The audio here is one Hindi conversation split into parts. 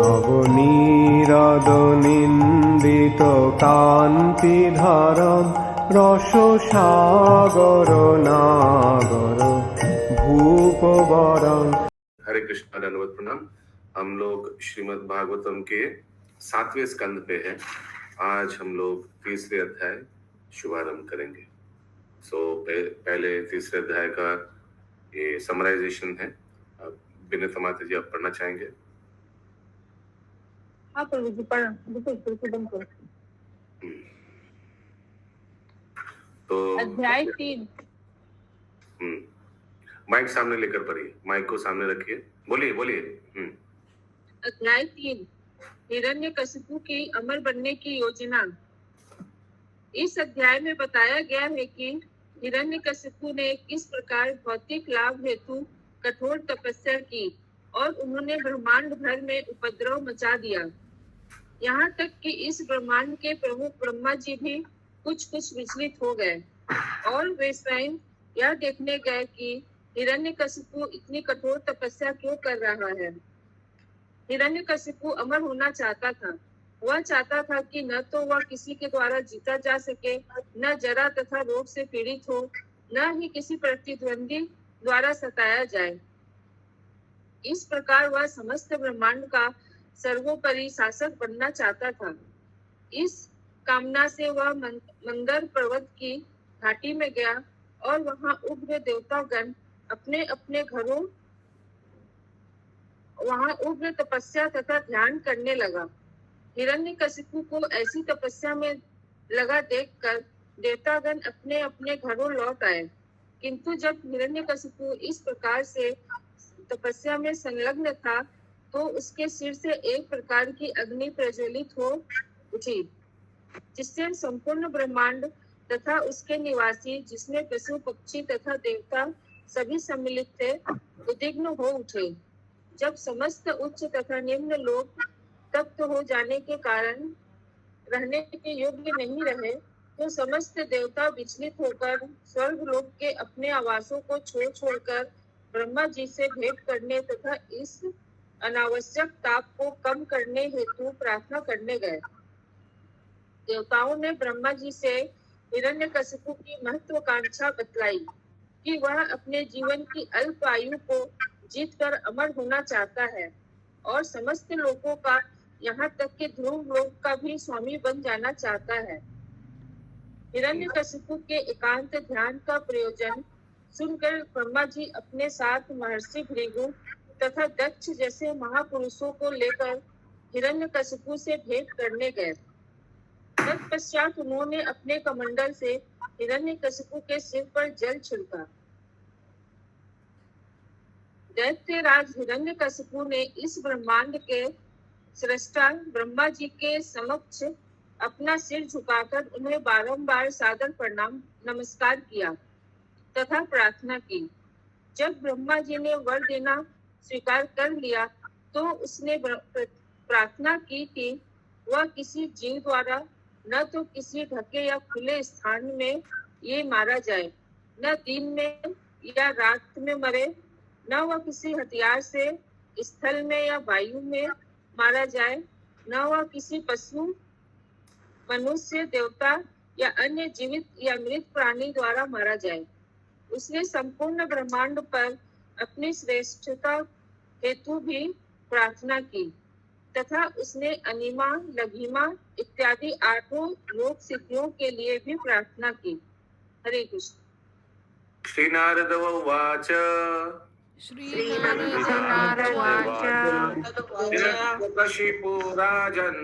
নবনীরদনিন্দিত কান্তিধারম রসসাগর নাগর भूपवरं। हरे कृष्ण, दंडवत प्रणाम। हम लोग श्रीमद् भागवतम के 7वें स्कंद पे हैं। आज हम लोग तीसरे अध्याय शुभारंभ करेंगे। पहले तीसरे अध्याय का ये समराइजेशन है। विनीता माता जी, आप पढ़ना चाहेंगे? हाँ प्रभु जी, पढ़ तो अध्याय 3। माइक सामने लेकर पढ़िए, माइक को सामने रखिए, बोलिए बोलिए। अध्याय 3, हिरण्यकशिपु की अमर बनने की योजना। इस अध्याय में बताया गया है कि हिरण्यकशिपु ने किस प्रकार भौतिक लाभ हेतु कठोर तपस्या की और उन्होंने ब्रह्मांड भर में उपद्रव मचा दिया। यहाँ तक कि इस ब्रह्मांड के प्रमुख ब्रह्मा जी भी कुछ विचलित हो गए और वे स्वयं यह देखने गए कि हिरण्यकशिपु इतनी कठोर तपस्या क्यों कर रहा है। हिरण्यकशिपु अमर होना चाहता था। वह चाहता था कि न तो वह किसी के द्वारा जीता जा सके, न जरा तथा रोग से पीड़ित हो, न ही किसी प्रतिद्वंदी द्वारा सताया जाए। इस प्रकार वह समस्त ब्रह्मांड का सर्वोपरि शासक बनना चाहता था। इस कामना से वह मंदर पर्वत की घाटी में गया और वहां उग्र देवतागण अपने अपने घरों वहां उग्र तपस्या तथा ध्यान करने लगा। हिरण्यकशिपु को ऐसी तपस्या में लगा देखकर देवतागण अपने अपने घरों लौट आए। किंतु जब हिरण्यकशिपु इस प्रकार से तपस्या में संलग्न था तो उसके सिर से एक प्रकार की अग्नि प्रज्वलित हो उठी, जिससे संपूर्ण ब्रह्मांड तथा उसके निवासी, जिसमें पशु पक्षी तथा देवता सभी सम्मिलित थे, उद्विग्न हो उठे। जब समस्त उच्च तथा निम्न लोक तप्त हो जाने के कारण रहने के योग्य नहीं रहे, तो समस्त देवता विचलित होकर स्वर्ग लोक के अपने आवासों को छोड़कर ब्रह्मा जी से भेंट करने तथा इस अनावश्यक ताप को कम करने हेतु प्रार्थना करने गए। देवताओं ने ब्रह्मा जी से हिरण्यकशिपु की महत्वाकांक्षा बतलाई कि वह अपने जीवन की अल्प आयु को जीतकर अमर होना चाहता है और समस्त लोगों का, यहाँ तक कि ध्रुव लोक का भी स्वामी बन जाना चाहता है। हिरण्यकशिपु के एकांत ध्यान का प्रयोजन सुनकर ब्रह्मा जी अपने साथ महर्षि भृगु तथा दक्ष जैसे महापुरुषों को लेकर हिरण्यकशिपु से भेंट करने गए। तत्पश्चात उन्होंने अपने कमंडल से हिरण्यकशिपु के सिर पर जल छिड़का। दैत्यराज हिरण्यकशिपु ने इस ब्रह्मांड के सृष्टा ब्रह्मा जी के समक्ष अपना सिर झुकाकर उन्हें बारंबार सादर प्रणाम नमस्कार किया तथा प्रार्थना की। जब ब्रह्मा जी ने वर देना स्वीकार कर लिया तो उसने प्रार्थना की कि वह किसी जीव द्वारा न तो किसी ढके या खुले स्थान में ये मारा जाए, न दिन में या रात में मरे, न वह किसी हथियार से स्थल में या वायु में मारा जाए, न वह किसी पशु, मनुष्य, देवता या अन्य जीवित या मृत प्राणी द्वारा मारा जाए। उसने संपूर्ण ब्रह्मांड पर अपनी श्रेष्ठता हेतु भी प्रार्थना की तथा उसने अनिमा, लघिमा इत्यादि 8 लोक सिद्धियों के लिए भी प्रार्थना की। हरे कृष्ण। श्री नारद उवाच हिरण्यकशिपु राजन्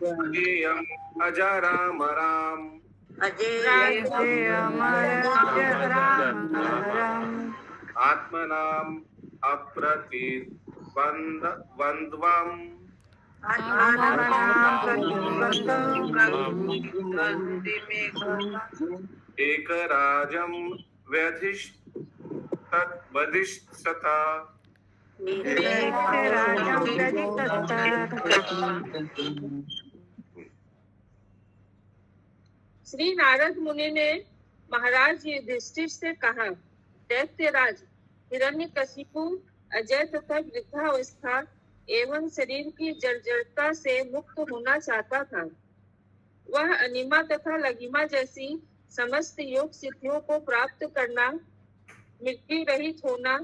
अजेयम् अजरामराम् आत्मनाम् अप्रतिबन्धवम् एकराजं वधिष्ठता। श्री नारद मुनि ने महाराज युधिष्ठिर से कहा, दैत्यराज, हिरण्यकशिपु अजय तथा वृद्धावस्था एवं शरीर की जर्जरता से मुक्त होना चाहता था। वह अनिमा तथा लघिमा जैसी समस्त योग सिद्धियों को प्राप्त करना, मृत्यु रहित होना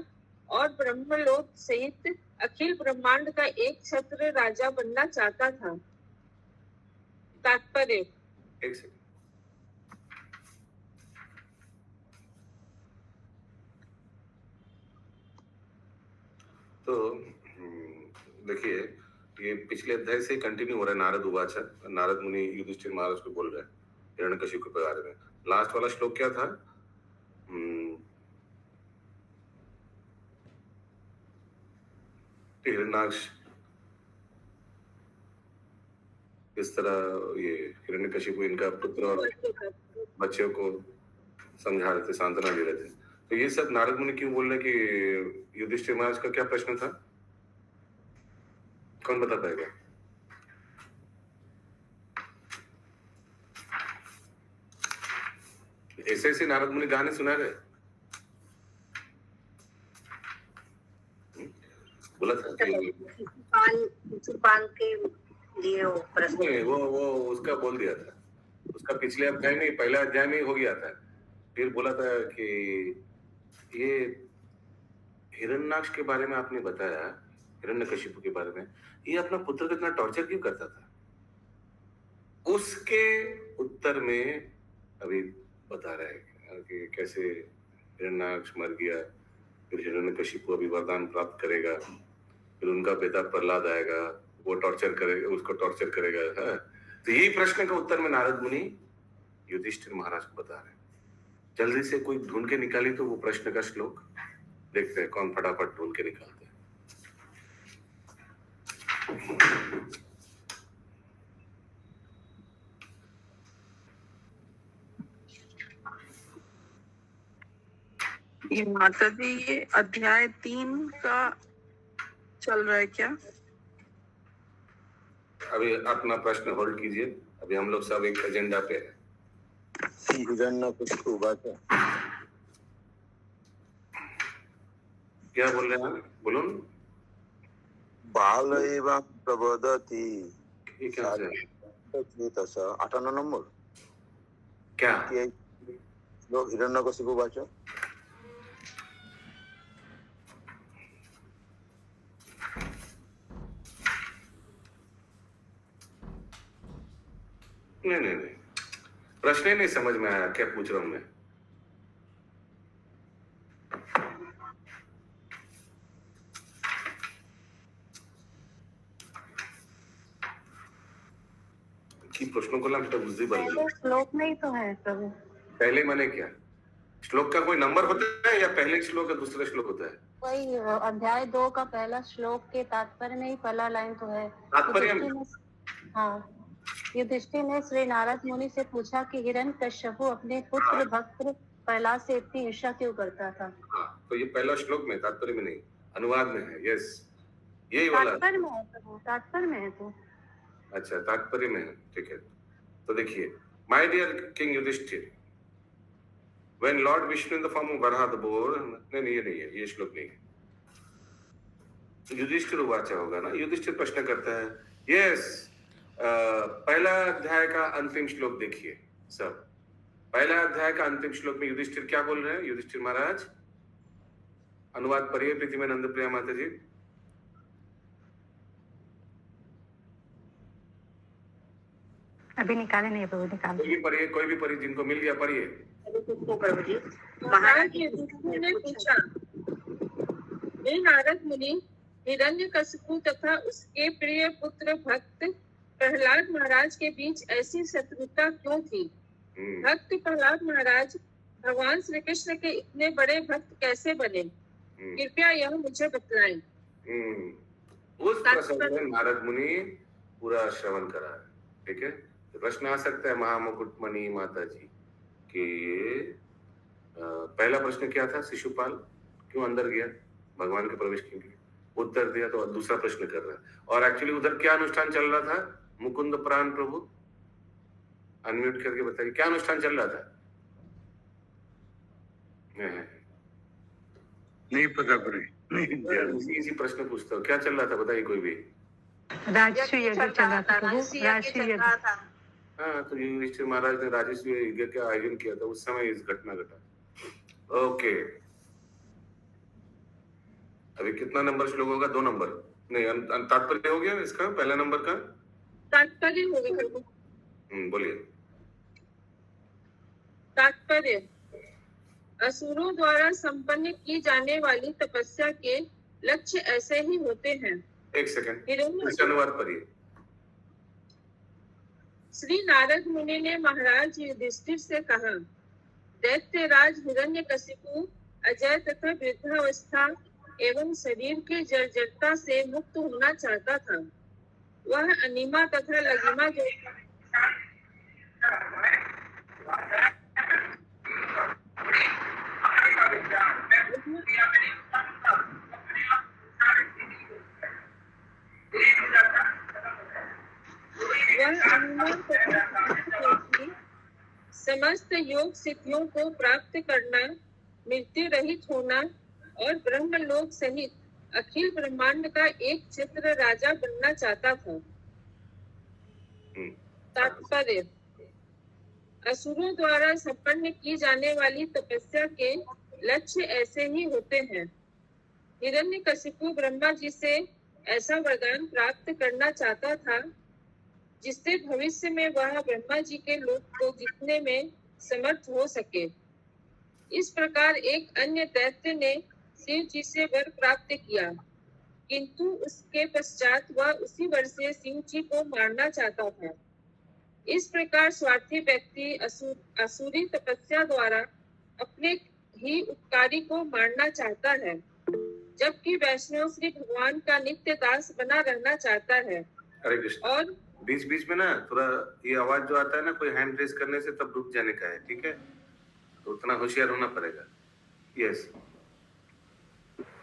और ब्रह्मलोक सहित अखिल ब्रह्मांड का एक छत्र राजा बनना चाहता था। तात्पर्य। एक सेकंड। तो देखिए, ये पिछले अध्याय से कंटिन्यू हो रहा है। नारद उवाच, नारद मुनि युधिष्ठिर महाराज को बोल रहे हैं हिरण्यकशिपु के बारे में। लास्ट वाला श्लोक क्या था? हिरण्याक्ष इस तरह ये हिरण्यकशिपु इनका पुत्र और बच्चों को समझा रहे थे, सांत्वना दे रहे थे। तो ये सब नारद मुनि क्यों बोल रहे कि युधिष्ठिर महाराज का क्या प्रश्न था? कौन बता पाएगा? ऐसे ऐसे नारद मुनि गाने सुना रहे। बोला था कि शिशुपाल के लिए वो प्रश्न, वो उसका बोल दिया था। उसका पिछले अध्याय में, पहला अध्याय में हो गया था। फिर बोला था कि ये हिरण्याक्ष के बारे में आपने बताया, हिरण्यकशिपु के बारे में, ये अपना पुत्र को इतना टॉर्चर क्यों करता था? उसके उत्तर में अभी बता रहे हैं कि कैसे हिरण्याक्ष मर गया, फिर हिरण्यकशिपु अभी वरदान प्राप्त करेगा, फिर उनका बेटा प्रहलाद आएगा, वो टॉर्चर करेगा, उसको टॉर्चर करेगा। हाँ? तो यही प्रश्न का उत्तर में नारद मुनि युधिष्ठिर महाराज को बता रहे हैं। जल्दी से कोई ढूंढ के निकाली तो वो प्रश्न का श्लोक देखते हैं, कौन फटाफट ढूंढ के निकालते हैं। ये माता जी, ये अध्याय 3 का चल रहा है क्या? अभी अपना प्रश्न होल्ड कीजिए, अभी हम लोग सब एक एजेंडा पे है। क्या बोल रहे हैं? बोलो। बाल एवं प्रबोधति, ये क्या है? 58 नंबर क्या लोग हिरण्यकशिपु वाचो। नहीं, प्रश्न ही नहीं समझ में आया, क्या पूछ रहा हूं मैं? की प्रश्नों को लाम बुद्धि बन गई। श्लोक में ही तो है प्रभु। पहले माने क्या? श्लोक का कोई नंबर होता है या पहले श्लोक का दूसरा श्लोक होता है? वही अध्याय 2 का पहला श्लोक के तात्पर्य में ही पहला लाइन तो है। तात्पर्य हाँ, युधिष्ठिर ने श्री नारद मुनि से पूछा कि हिरण्यकशिपु अपने पुत्र भक्त प्रहलाद से इतनी ईर्ष्या क्यों करता था। हाँ, तो ये पहला श्लोक में, तात्पर्य में नहीं, अनुवाद में है। यस, यही वाला तात्पर्य में है तो, तात्पर्य में है तो। अच्छा, तात्पर्य में है, ठीक है। तो देखिए, my dear king Yudhishthira, when Lord Vishnu in the form of Varaha the boar, नहीं ये नहीं है, ये श्लोक नहीं है। युधिष्ठिर उवाचा होगा ना। युधिष्ठिर प्रश्न करता है। यस, पहला अध्याय का अंतिम श्लोक देखिए सब। पहला अध्याय का अंतिम श्लोक में युधिष्ठिर क्या बोल रहे हैं? युधिष्ठिर महाराज, अनुवाद पढ़िए प्रीति में नंद प्रिया माता जी। अभी निकाले नहीं प्रभु, निकाल कोई भी पढ़िए, जिनको मिल गया पढ़िए। प्रभु जी। महाराज युधिष्ठिर ने पूछा, हे नारद मुनि, हिरण्यकशिपु तथा उसके प्रिय पुत्र भक्त प्रहलाद महाराज के बीच ऐसी शत्रुता क्यों थी? भक्त प्रहलाद महाराज भगवान श्री कृष्ण के इतने बड़े भक्त कैसे बने? कृपया यह मुझे बतलाएं। उस प्रसंग में नारद मुनि पूरा श्रवण करा है, ठीक है। तो प्रश्न आ सकता है महामुकुटमणि माता जी कि पहला प्रश्न क्या था? शिशुपाल क्यों अंदर गया, भगवान के प्रवेश के लिए? उत्तर दिया। तो दूसरा प्रश्न कर रहा है। और एक्चुअली उधर क्या अनुष्ठान चल रहा था? मुकुंद प्राण प्रभु, अनम्यूट करके बताइए, क्या अनुष्ठान चल रहा था? नहीं पता पड़े नहीं इसी प्रश्न पूछता हूँ, क्या चल रहा था बताइए कोई भी। राजस्व यज्ञ चल रहा था प्रभु, राजस्व यज्ञ। हाँ, तो युधिष्ठिर महाराज ने राजस्व यज्ञ का आयोजन किया था, उस समय इस घटना घटा। ओके, अभी कितना नंबर श्लोक होगा? 2 नंबर नहीं, तात्पर्य हो गया इसका, पहला नंबर का तात्पर्य हो गया प्रभु। बोलिए। तात्पर्य, असुरों द्वारा संपन्न की जाने वाली तपस्या के लक्ष्य ऐसे ही होते हैं। एक सेकंड, अनुवाद पढ़िए। श्री नारद मुनि ने महाराज युधिष्ठिर से कहा, दैत्यराज हिरण्यकशिपु अजय तथा वृद्धावस्था एवं शरीर की जर्जरता से मुक्त होना चाहता था। वह अनिमा तथा लगिमा जो समस्त योग सिद्धियों को प्राप्त करना, मृत्यु रहित होना और ब्रह्मलोक सहित अखिल ब्रह्मांड का एक चित्र राजा बनना चाहता था। तात्पर्य, असुरों द्वारा संपन्न की जाने वाली तपस्या के लक्ष्य ऐसे ही होते हैं। हिरण्यकशिपु ब्रह्मा जी से ऐसा वरदान प्राप्त करना चाहता था जिससे भविष्य में वह ब्रह्मा जी के लोक को जीतने में समर्थ हो सके। इस प्रकार एक अन्य दैत्य ने शिव जी से वर प्राप्त किया, किंतु उसके पश्चात वह उसी वर से शिव जी को मारना चाहता था। इस प्रकार स्वार्थी व्यक्ति असुरी तपस्या द्वारा अपने ही उपकारी को मारना चाहता है, जबकि वैष्णव श्री भगवान का नित्य दास बना रहना चाहता है। हरे कृष्ण। और बीच बीच में ना थोड़ा ये आवाज जो आता है ना, कोई हैंड रेस करने से तब रुक जाने का है, ठीक है? तो उतना होशियार होना पड़ेगा। यस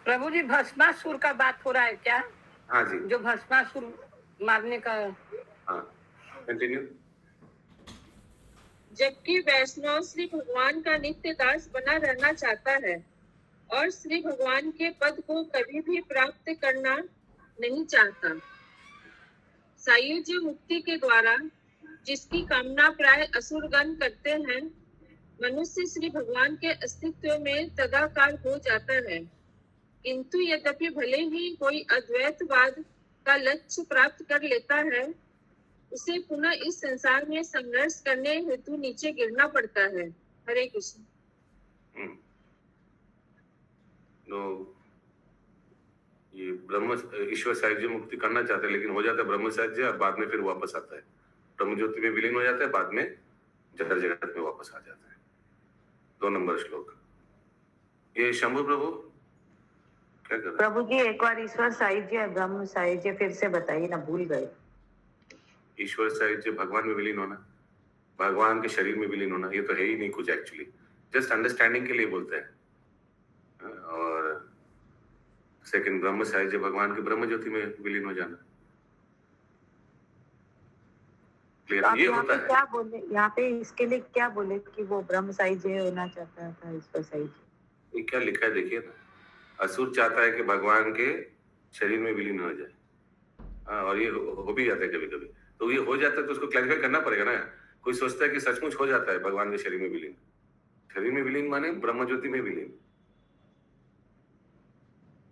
प्रभु जी, भस्मासुर का बात हो रहा है क्या? हाँ जी, जो भस्मासुर मारने का। हाँ, कंटिन्यू। जबकि वैष्णव श्री भगवान का नित्य दास बना रहना चाहता है और श्री भगवान के पद को कभी भी प्राप्त करना नहीं चाहता। सायुज्य मुक्ति के द्वारा जिसकी कामना प्राय असुरगण करते हैं, मनुष्य श्री भगवान के अस्तित्व में तदाकार हो जाता है। किंतु यद्यपि भले ही कोई अद्वैतवाद का लक्ष्य प्राप्त कर लेता है, उसे पुनः इस संसार में संघर्ष करने हेतु नीचे गिरना पड़ता है। हरे कृष्ण। ये ब्रह्म ईश्वर साहित्य मुक्ति करना चाहते हैं, लेकिन हो जाता है ब्रह्म साहित्य, बाद में फिर वापस आता है, ब्रह्म ज्योति में विलीन हो जाता है, बाद में जड़ जगत में वापस आ जाता है। 2 नंबर श्लोक। ये शंभु प्रभु क्या कर रहे हैं? प्रभु जी, एक बार ईश्वर साहित्य ब्रह्म साहित्य फिर से बताइए ना, भूल गए। ईश्वर साहित्य भगवान में विलीन होना, भगवान के शरीर में विलीन होना, ये तो है ही नहीं कुछ, एक्चुअली जस्ट अंडरस्टैंडिंग के लिए बोलते हैं। और सेकंड ब्रह्म साहित्य भगवान के ब्रह्म ज्योति में विलीन हो जाना। क्लियर? ये होता है। क्या बोले यहाँ पे, इसके लिए क्या बोले कि वो ब्रह्म साहित्य होना चाहता था, ईश्वर साहित्य? ये क्या लिखा है देखिए ना, असुर चाहता है कि भगवान के शरीर में विलीन हो जाए। और ये हो भी जाता है कभी कभी, तो ये हो जाता है तो उसको क्लैरिफाई करना पड़ेगा ना। कोई सोचता है कि सचमुच हो जाता है भगवान के शरीर में विलीन। शरीर में विलीन माने ब्रह्म ज्योति में विलीन,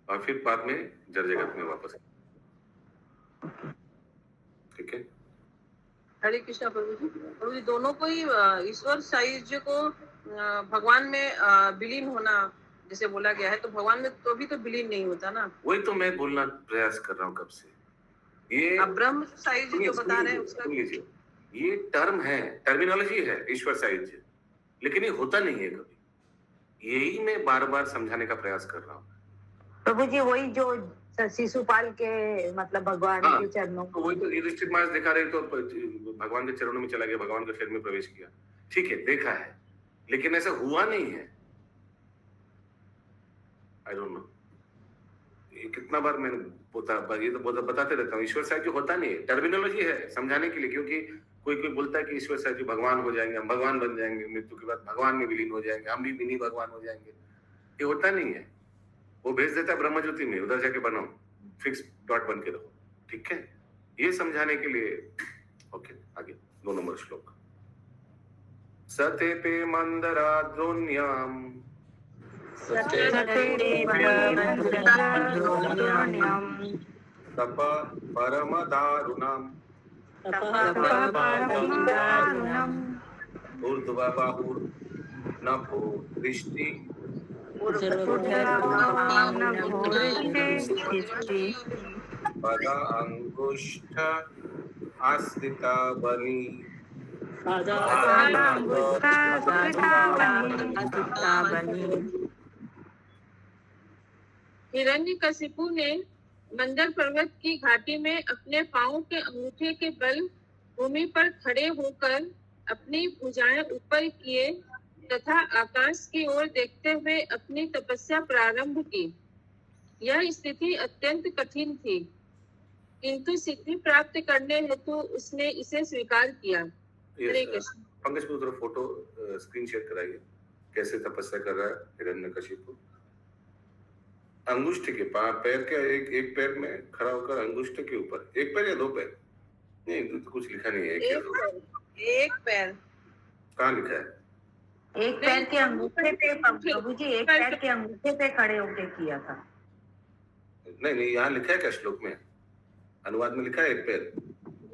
और फिर बाद में जड़ जगत में वापस। ठीक है? हरे कृष्णा प्रभु जी। प्रभु जी, दोनों को ही ईश्वर साहित्य को भगवान में विलीन होना जैसे बोला गया है, तो भगवान में तो भी तो विलीन नहीं होता ना। वही तो मैं बोलना प्रयास कर रहा हूँ कब से। ये अब ब्रह्म साहित्य जो बता रहे हैं उसका, लीजिए, ये टर्म है, टर्मिनोलॉजी है ईश्वर साहित्य, लेकिन ये होता नहीं है कभी। यही मैं बार बार समझाने का प्रयास कर रहा हूँ। प्रभु जी, वही जो शिशुपाल के मतलब भगवान के चरणों, तो वही तो युधिष्ठिर महाराज दिखा रहे, तो भगवान के चरणों में चला गया, भगवान के शरीर में प्रवेश किया। ठीक है, देखा है, लेकिन ऐसा हुआ नहीं है। आई डोंट नो, ये कितना बार मैंने ये तो बताते रहता हूँ, ईश्वर साहित्य होता नहीं है। टर्मिनोलॉजी है समझाने के लिए, क्योंकि कोई कोई बोलता है कि ईश्वर साहित्य भगवान हो जाएंगे, हम भगवान बन जाएंगे, मृत्यु के बाद भगवान में विलीन हो जाएंगे, हम भी मिनी भगवान हो जाएंगे। ये होता नहीं है। वो भेज देता है ब्रह्म ज्योति में, उधर जाके बनाओ, फिक्स डॉट बन के रहो, ठीक है। ये समझाने के लिए। ओके, आगे 2 नंबर श्लोक। सतेपे मंदराद्रोण्याम तप परम दारुणम ऊर्ध्वबाहुर नभो दृष्टि पदा अंगुष्ठ आस्थिता बनी। हिरण्यकशिपु ने मंदर पर्वत की घाटी में अपने पांव के अंगूठे के बल भूमि पर खड़े होकर अपनी भुजाएं ऊपर किए तथा आकाश की ओर देखते हुए अपनी तपस्या प्रारंभ की। यह स्थिति अत्यंत कठिन थी, किंतु सिद्धि प्राप्त करने हेतु उसने इसे स्वीकार किया। हरे कृष्ण। पंकज पुत्र फोटो स्क्रीन शेयर कराइए, कैसे तपस्या कर रहा है हिरण्यकशिपु। अंगुष्ठ के पैर के एक पैर में खड़ा होकर अंगुष्ठ के ऊपर, एक पैर या 2 पैर? नहीं, तो कुछ लिखा नहीं है। एक पैर कहाँ लिखा है? एक पैर के अंगूठे पे प्रभु जी, एक पैर के अंगूठे पे खड़े होके किया था। नहीं, यहाँ लिखा है क्या श्लोक में? अनुवाद में लिखा है एक पैर?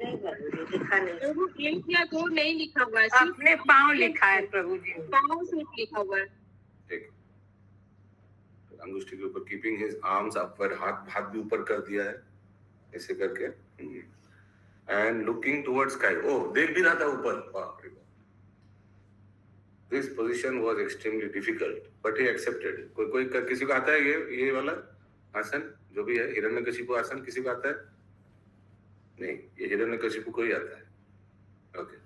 नहीं प्रभु जी, लिखा नहीं। एक या 2 नहीं लिखा हुआ है, अपने पाँव लिखा है प्रभु जी। पाँव सिर्फ लिखा हुआ है। ठीक, अंगुष्ठ के ऊपर कीपिंग हिज आर्म्स अपवर्ड, हाथ भी ऊपर कर दिया है ऐसे करके, एंड लुकिंग टुवर्ड्स स्काई। ओह, देख भी रहा था ऊपर। बाप रे बाप। This position was extremely difficult but he accepted. कोई किसी को आता है ये वाला आसन जो भी है, हिरण्यकशिपु आसन, किसी को आता है? नहीं, ये हिरण्यकशिपु को ही आता है। ओके।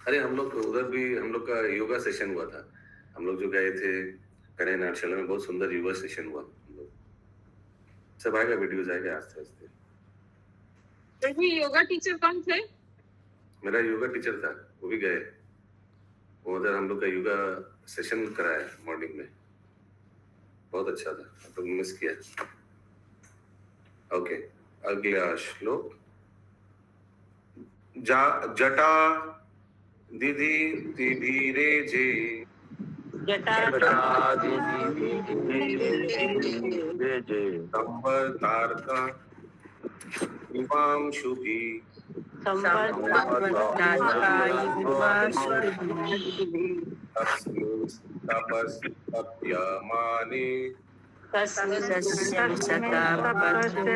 अरे हम लोग उधर भी हम लोग का योगा सेशन हुआ था। हम लोग जो गए थे कन्हैया नाट्यशाला में, बहुत सुंदर योगा सेशन हुआ। हम लोग सब आएगा, वीडियोज आएगा आस्ते आस्ते। प्रभु, योगा टीचर कौन थे? मेरा योगा टीचर था, वो भी गए। वो उधर हम लोग का योगा सेशन कराया मॉर्निंग में, बहुत अच्छा था। आप लोग मिस किया। ओके, अगला श्लोक। जटा दीदी धीरे जे संवर्तार्का इवांशुभि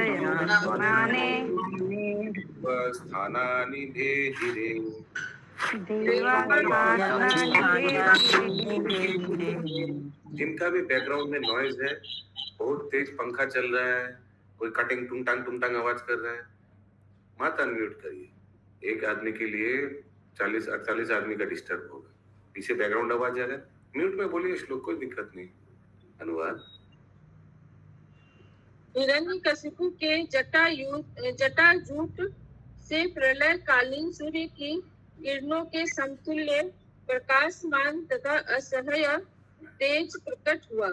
तपस्यमाने स्थानानि भेदिरे। जिनका भी बैकग्राउंड में नॉइज है, बहुत तेज पंखा चल रहा है, कोई कटिंग टुंटांग आवाज कर रहा है, मत अनम्यूट करिए। एक आदमी के लिए 40-48 आदमी का डिस्टर्ब होगा। पीछे बैकग्राउंड आवाज आ रहा है, म्यूट में बोलिए श्लोक, कोई दिक्कत नहीं। अनुवाद। हिरण्यकशिपु के जटाजूट से प्रलय कालीन सूर्य की किरणों के समतुल्य प्रकाशमान तथा असह्य तेज प्रकट हुआ।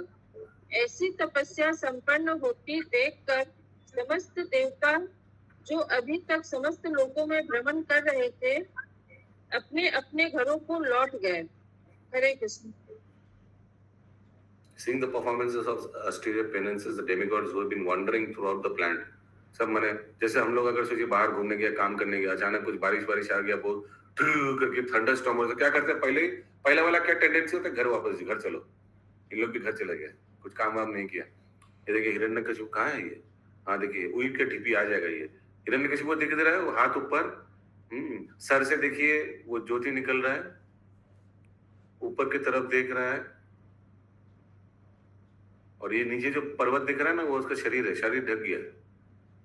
ऐसी तपस्या संपन्न होती देखकर समस्त देवता, जो अभी तक समस्त लोकों में भ्रमण कर रहे थे, अपने अपने घरों को लौट गए। हरे Krishna. Seeing the performances of austere penances, the demigods who have been wandering throughout the planet, सब माने जैसे हम लोग अगर सोचिए बाहर घूमने गया, काम करने गया, अचानक कुछ बारिश आ गया, बहुत करके थंडर स्टॉर्म हो, तो क्या करते हैं? पहला वाला क्या टेंडेंसी होता है? घर वापस, घर चलो। इन लोग भी घर चले गए, कुछ काम वाम नहीं किया। ये देखिए हिरण्यकशिपु कहाँ है ये? हाँ देखिए, ऊँट के ढिपी आ जाएगा ये। हिरण्यकशिपु दिख रहा है, वो हाथ ऊपर, सर से देखिए वो ज्योति निकल रहा है, ऊपर की तरफ देख रहा है, और ये नीचे जो पर्वत दिख रहा है ना, वो उसका शरीर है, शरीर ढक गया,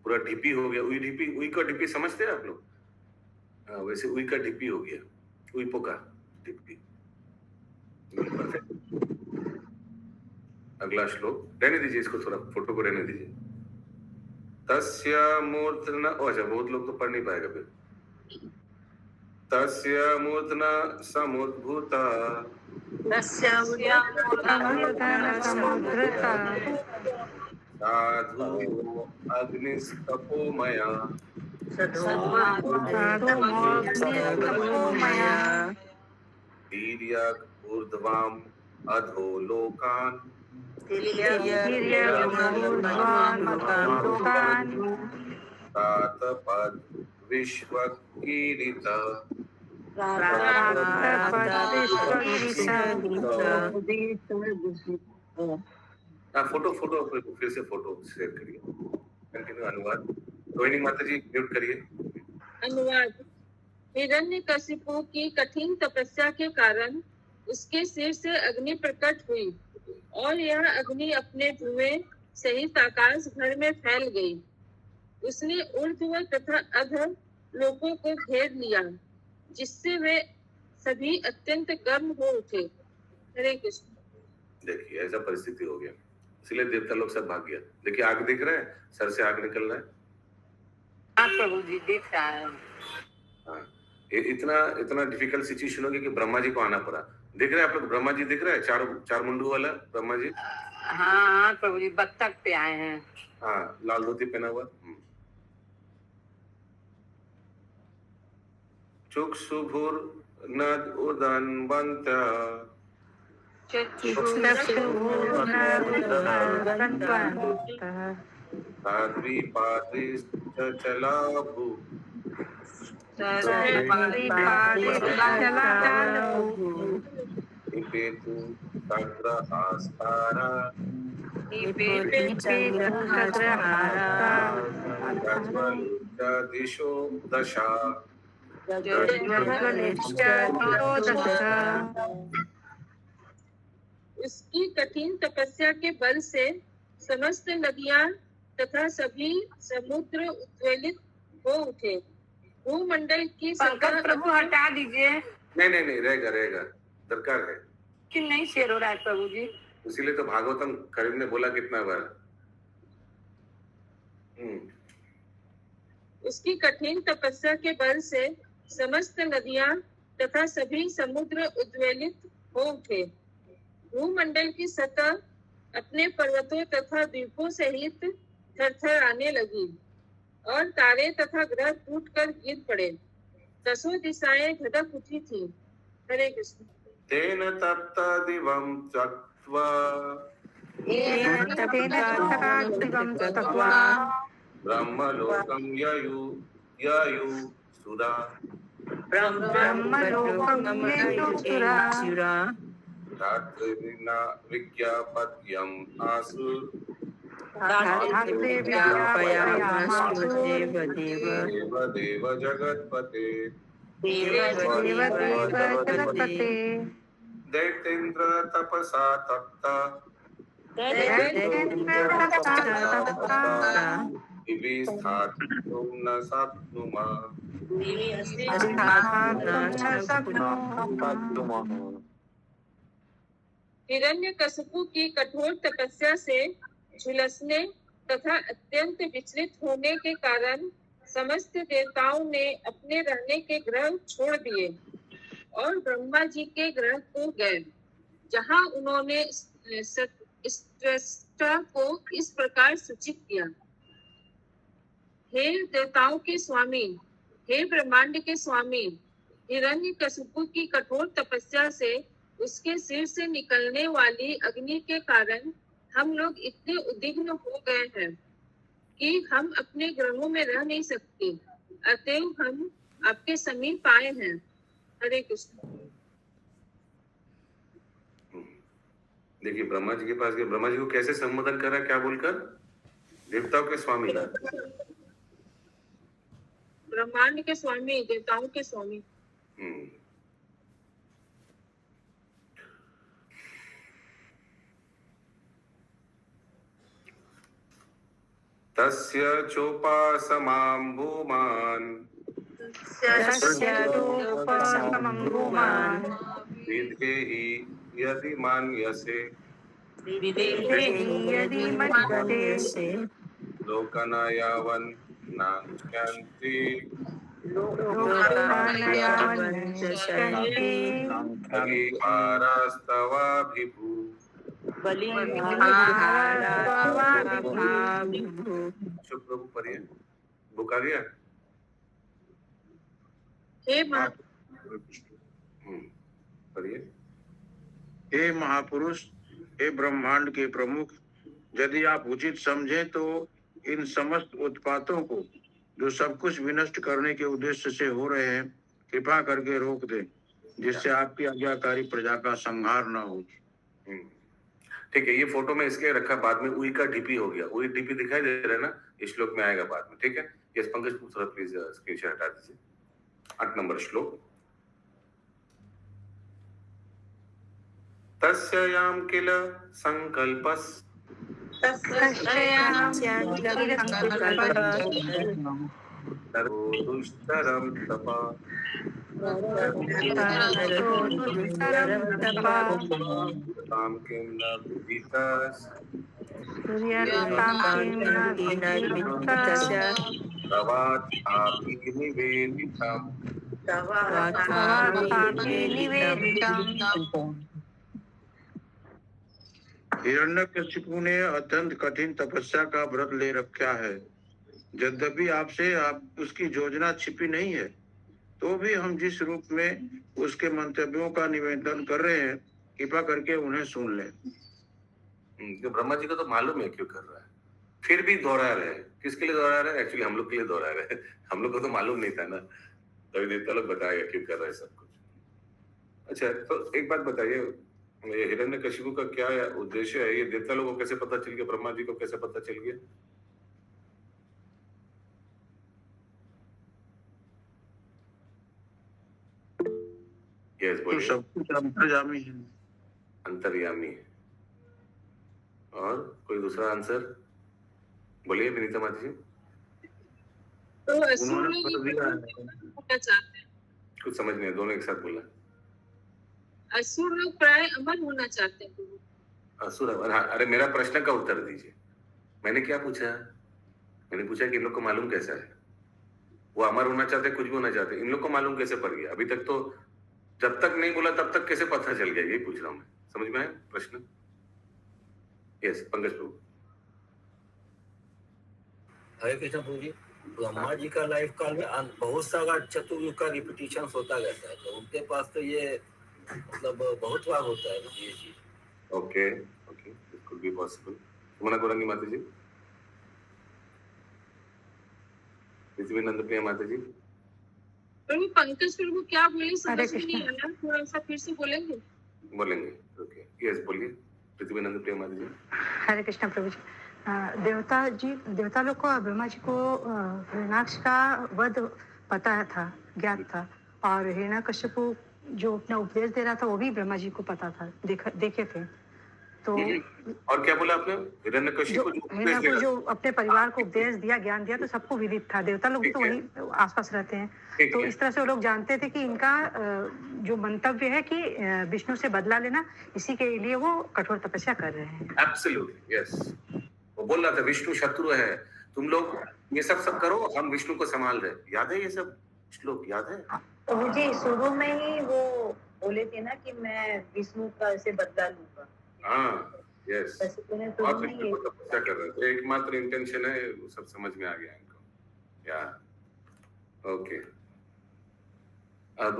पूरा ढिपी हो गया। उई का ढिपी समझते हैं आप लोग? हाँ, वैसे उई का ढिपी हो गया, उईपो का ढिपी। अगला श्लोक, रहने दीजिए इसको, थोड़ा फोटो को रहने दीजिए। तस्य मूर्धना, अच्छा बहुत लोग तो पढ़ नहीं पाएगा फिर। तस्य मूर्धना समुद्भूता साधु अग्निस्तपोमया तिर्यक् ऊर्ध्वम् अधो लोकान् तातपद् विश्वकीरित। फोटो फोटो फिर से फोटो शेयर करिए। कंटिन्यू अनुवाद। रोहिणी माता जी म्यूट करिए। अनुवाद। हिरण्यकशिपु की कठिन तपस्या के कारण उसके सिर से अग्नि प्रकट हुई और यह अग्नि अपने धुएं सहित आकाश भर में फैल गई। उसने ऊर्ध्व तथा अधः लोकों को घेर लिया, जिससे वे सभी अत्यंत गर्म हो उठे। हरे कृष्ण। देखिए ऐसा परिस्थिति हो गया, इसलिए देवता लोग सब भाग गया। देखिए आग दिख रहा है, सर से आग निकल रहा है। हाँ प्रभु जी दिख रहा है। हाँ, इतना डिफिकल्ट सिचुएशन हो गया कि ब्रह्मा जी को आना पड़ा। दिख रहा है आप लोग, ब्रह्मा जी दिख रहा है, चार मुंडू वाला ब्रह्मा जी। हाँ प्रभु जी बत्तख पे आए हैं। हाँ, लाल धोती पहना हुआ। चुक्षुभुर नद उदन्वन्त द्वीपातिश्चलाभु निपेतु तग्रहास्तारा दिशो दशा। उसकी कठिन तपस्या के बल से समस्त नदियां तथा सभी समुद्र उद्वेलित हो उठे। भूमंडल की पंकज प्रभु हटा दीजिए। नहीं रहेगा, दरकार है कि नहीं शेयर हो रहा है प्रभु जी। इसीलिए तो भागवतम करीब ने बोला कितना बार। उसकी कठिन तपस्या के बल से समस्त नदियां तथा सभी समुद्र उद्वेलित हो उठे। भूमंडल की सतह अपने पर्वतों तथा द्वीपों सहित थरथर आने लगी और तारे तथा ग्रह टूटकर गिर पड़े। दसों दिशाएं धधक उठी थी। हरे कृष्ण। तेन तप्त दिवं त्यक्त्वा ब्रह्मलोकं ययु सुरा धात्रिना विज्ञापत्यम् आसु देव जगत्पते दैत्येन्द्र तपसा तप्ता स्थातुं न शक्नुमः। हिरण्यकशिपु की कठोर तपस्या से झुलसने तथा अत्यंत विचलित होने के कारण समस्त देवताओं ने अपने रहने के ग्रह छोड़ दिए और ब्रह्मा जी के ग्रह को गए, जहां उन्होंने स्रष्टा को इस प्रकार सूचित किया। हे देवताओं के स्वामी, हे ब्रह्मांड के स्वामी, हिरण्यकशिपु की कठोर तपस्या से उसके सिर से निकलने वाली अग्नि के कारण हम लोग इतने उद्विग्न हो गए हैं कि हम अपने ग्रहों में रह नहीं सकते। अतएव हम आपके समीप आए हैं। हरे कृष्ण। देखिए ब्रह्मा जी के पास गए, ब्रह्मा जी को कैसे संबोधन करा, क्या बोलकर? देवताओं के स्वामी, ब्रह्मांड के स्वामी, देवताओं के स्वामी। तस्य चोपासमां भूमान् विद्धि यदि मान्यसे लोकना यावन् नान्यन्ति बलिहारास्तवाभिभू शुभ प्रभु पढ़िए, बुक आ गया। हे महा पढ़िए। हे महापुरुष, हे ब्रह्मांड के प्रमुख, यदि आप उचित समझें तो इन समस्त उत्पातों को जो सब कुछ विनष्ट करने के उद्देश्य से हो रहे हैं, कृपा करके रोक दें, जिससे आपकी आज्ञाकारी प्रजा का संहार न हो। ठीक है, ये फोटो में इसलिए रखा, बाद में उई का डीपी हो गया। उई डीपी दिखाई दे रहा है ना, इस श्लोक में आएगा बाद में। ठीक है, ये पंकज थोड़ा प्लीज स्क्रीन शेयर हटा दीजिए। 8 नंबर श्लोक। तस्याम किल संकल्पस दुष्टरम तपा ताम किम न विदितास तवात आपि निवेदितम। हिरण्यकशिपु ने अत्यंत कठिन तपस्या का व्रत ले रखा है। यद्यपि आपसे उसकी योजना छिपी नहीं है, तो भी हम जिस रूप में उसके मंतव्यों का निवेदन कर रहे हैं, कृपा करके उन्हें सुन लें। तो ब्रह्मा जी को तो मालूम है क्यों कर रहा है, फिर भी दोहरा रहे हैं। किसके लिए दोहरा रहे हैं? एक्चुअली हम लोग के लिए दोहरा रहे हैं। हम लोग को तो मालूम नहीं था ना, तभी देवता लोग बताएगा क्यों कर रहे हैं सब कुछ। अच्छा, तो एक बात बताइए, ये हिरण्यकशिपु का क्या उद्देश्य है? ये देवता लोगों को कैसे पता चल गया? ब्रह्मा जी को कैसे पता चल गया? यस, तो बोलिए। सब कुछ अंतर्यामी है। अंतर्यामी है। और कोई दूसरा आंसर बोलिए विनीता माता जी। तो असुर उन्होंने लोग कर दिया है। होना चाहते हैं। कुछ समझ नहीं है, दोनों एक साथ बोला। असुर लोग प्राय अमर होना चाहते हैं प्रभु। असुर अमर? हाँ, अरे मेरा प्रश्न का उत्तर दीजिए। मैंने क्या पूछा? मैंने पूछा कि इन लोग को मालूम कैसा है? वो अमर होना चाहते, कुछ भी होना चाहते, इन लोग को मालूम कैसे पड़ गया? अभी तक तो जब तक नहीं बोला तब तक कैसे पता चल गया? यही पूछ रहा हूँ मैं। समझ में आया प्रश्न? यस, पंकज प्रभु। हरे कृष्ण प्रभु जी, ब्रह्मा जी का लाइफ काल में बहुत सारा चतुर्युग का रिपीटिशन होता रहता है, तो उनके पास तो ये मतलब बहुत बार होता है ना ये चीज। Okay okay, it could be possible. Sumana Gorangi माता जी, पृथ्वीनंद प्रिया माता जी। प्रभु पंकज प्रभु क्या बोले समझ में नहीं आया, थोड़ा सा फिर से बोलेंगे? बोलेंगे, ओके। यस, बोलिए पृथ्वीनंद प्रिया माता जी। हरे कृष्ण प्रभु जी। देवता लोग को ब्रह्मा जी को हिरण्याक्ष का वध पता था, ज्ञात था, और हिरण्यकशिपु जो अपना उपदेश दे रहा था वो भी ब्रह्मा जी को पता था, देखे थे। तो और क्या बोला आपने? हिरण्यकशिपु जो अपने परिवार को उपदेश दिया, ज्ञान दिया, तो सबको विदित था। देवता लोग तो वही आसपास रहते हैं, तो इस तरह से वो लोग जानते थे कि इनका जो मंतव्य है कि विष्णु से बदला लेना, इसी के लिए वो कठोर तपस्या कर रहे हैं। Absolutely, yes. वो बोल रहा था विष्णु शत्रु है, तुम लोग ये सब करो, हम विष्णु को संभाल रहे। याद है ये सब श्लोक? याद है? तो मुझे शुरू में ही वो बोले थे ना कि मैं विष्णु का से बदला लूंगा। हाँ, यस। तो और विष्णु को तपस्या कर रहे थे, एकमात्र इंटेंशन है, वो सब समझ में आ गया इनको। या ओके, अब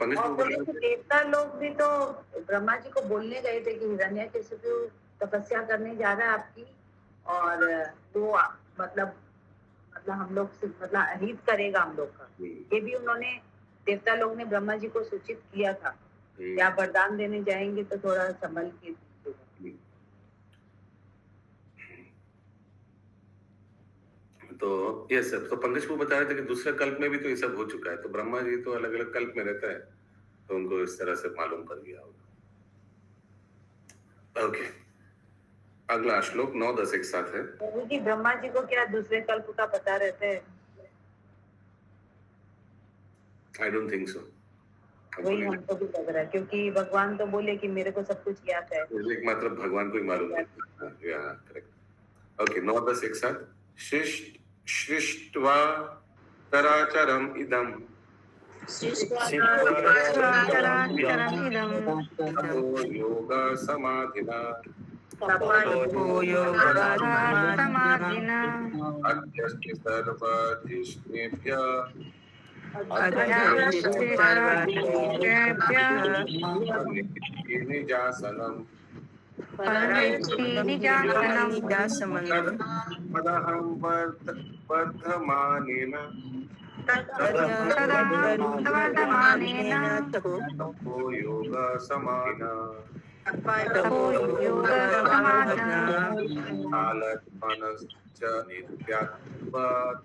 पंकज प्रभु, देवता लोग भी तो ब्रह्मा जी को बोलने गए थे कि हिरण्यकशिपु तपस्या करने जा रहा है आपकी, और वो मतलब हम लोग से मतलब अहित करेगा हम लोग का। ये भी उन्होंने देवता लोग ने ब्रह्मा जी को सूचित किया था कि आप वरदान देने जाएंगे तो थोड़ा संभल के दीजिएगा। तो ये सब तो पंकज को बता रहे थे कि दूसरे कल्प में भी तो ये सब हो चुका है, तो ब्रह्मा जी तो अलग अलग कल्प में रहता है, तो उनको इस तरह से मालूम पड़ गया होगा। ओके, अगला श्लोक 9-10 एक साथ है। प्रभु जी, ब्रह्मा जी को क्या दूसरे कल्प का पता रहता है? I don't think so. वही हमको भी लग रहा है, क्योंकि भगवान तो बोले कि मेरे को सब कुछ याद है। एकमात्र भगवान को ही मालूम है। करेक्ट। ओके, 9-10 एक साथ। सृष्ट्वा चराचरम इदम चराचरम् इदं ततो योग समाधिना समाधिना अध्यस्ति सर्वधिष्णेभ्यः निजासनम् तदहं वर्धमानेन तपो योग समाधिना कालत्मनश्च नित्यात्वात्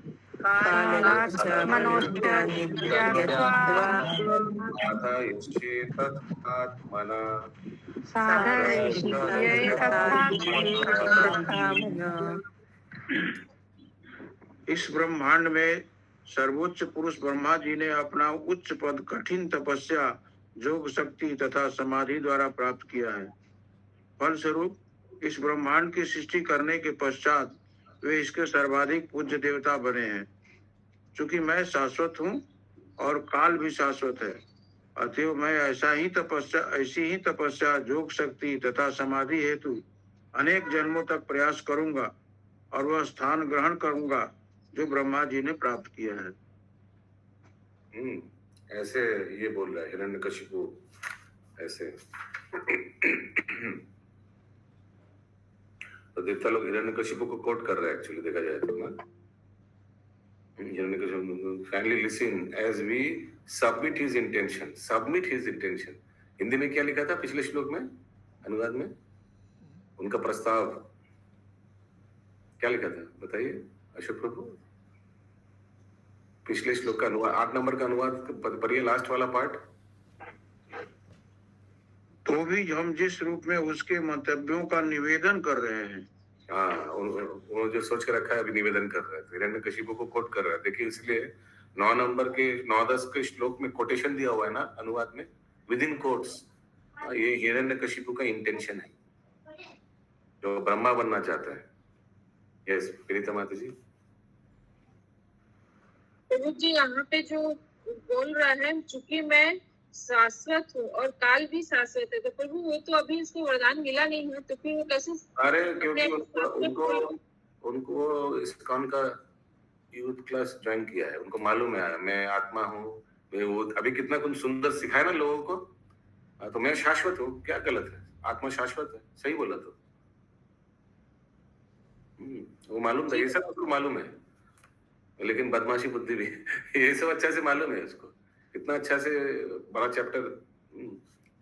साधयिष्येत आत्मना इस ब्रह्मांड में सर्वोच्च पुरुष ब्रह्मा जी ने अपना उच्च पद कठिन तपस्या, योग शक्ति तथा समाधि द्वारा प्राप्त किया है। फलस्वरूप इस ब्रह्मांड की सृष्टि करने के पश्चात वे इसके सर्वाधिक पूज्य देवता बने हैं। चूंकि मैं शाश्वत हूँ और काल भी शाश्वत है, अतएव मैं ऐसी ही तपस्या, योग शक्ति तथा समाधि हेतु अनेक जन्मों तक प्रयास करूंगा और वह स्थान ग्रहण करूंगा जो ब्रह्मा जी ने प्राप्त किया है। ऐसे ये बोल रहा है हिरण्यकशिपु ऐसे। तो देवता लोग हिरण्यकशिपु को कोट कर रहे हैं एक्चुअली, देखा जाए तो ना। Hiranyakashipu kindly listen as we submit his intention. Submit his intention Hindi में क्या लिखा था पिछले श्लोक में, अनुवाद में उनका प्रस्ताव क्या लिखा था बताइए अशोक प्रभु। पिछले श्लोक का अनुवाद 8 नंबर का अनुवाद पढ़िए, लास्ट वाला पार्ट। तो भी हम जिस रूप में उसके मंतव्यों का निवेदन कर रहे हैं, उन्होंने जो सोच के रखा है अभी निवेदन कर रहे थे, हिरण्यकशिपु को कोट कर रहा है। देखिए इसलिए 9 नंबर के 9-10 के श्लोक में कोटेशन दिया हुआ है ना अनुवाद में, विद इन कोट्स। ये हिरण्यकशिपु का इंटेंशन है जो ब्रह्मा बनना चाहता है। यस प्रीता माता जी। प्रभु जी यहाँ पे जो बोल रहा है, चूंकि मैं शाश्वत हूँ और काल भी शाश्वत है, तो प्रभु वो तो अभी इसको वरदान मिला नहीं है, तो फिर वो कैसे? अरे क्योंकि उनको इस्कॉन का यूथ क्लास ज्वाइन किया है, उनको मालूम है मैं आत्मा हूँ। वो अभी कितना कुछ सुंदर सिखाया ना लोगों को। तो मैं शाश्वत हूँ, क्या गलत है? आत्मा शाश्वत है, सही बोला। तो वो मालूम था, ये सब उसको मालूम है, लेकिन बदमाशी बुद्धि भी ये सब अच्छा से मालूम है उसको। कितना अच्छा से बड़ा चैप्टर।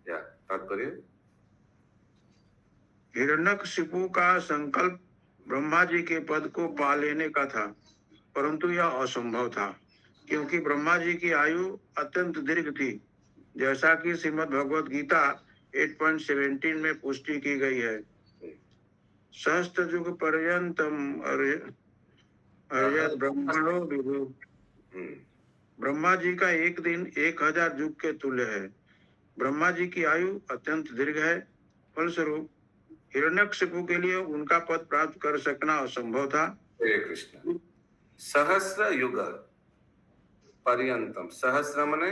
या तात्पर्य हिरण्यकशिपु का संकल्प ब्रह्मा जी के पद को पा लेने का था, परंतु यह असंभव था क्योंकि ब्रह्मा जी की आयु अत्यंत दीर्घ थी, जैसा कि श्रीमद् भगवद गीता 8.17 में पुष्टि की गई है। सहस्त्र युग पर्यंतम ब्रह्मणो विभु। ब्रह्मा जी का एक दिन 1000 युग के तुल्य है। ब्रह्मा जी की आयु अत्यंत दीर्घ है, फलस्वरूप हिरण्यकशिपु के लिए उनका पद प्राप्त कर सकना असंभव था। हरे कृष्ण। सहस्र युग पर्यंतम, सहस्र मने